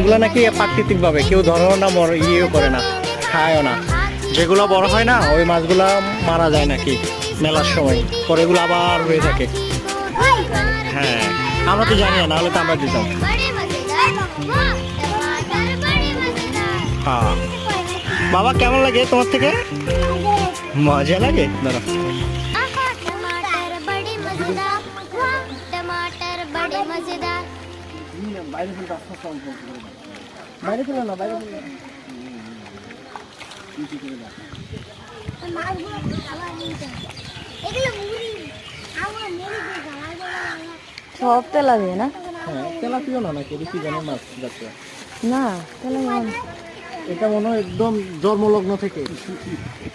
এগুলো নাকি প্রাকৃতিক ভাবে কেউ ধরেও না, ইয়েও করে না, খায়ও না। যেগুলো বড় হয় না ওই মাছগুলা মারা যায় নাকি মেলার সময়, পরে এগুলো আবার হয়ে থাকে। হ্যাঁ, আমরা তো জানি না, নাহলে তো আমরা দিতাম। হ্যাঁ বাবা, কেমন লাগে তোমার থেকে? মজা লাগে। দাঁড়া, বাইরে ফেলো না, বাইরে ফেলো না। সব তেলা দিয়ে না? হ্যাঁ, তেলাপিও না নাকি বেশি জানে মাছ যাচ্ছে না তেলা এটা মনে হয় একদম জন্মলগ্ন থেকে।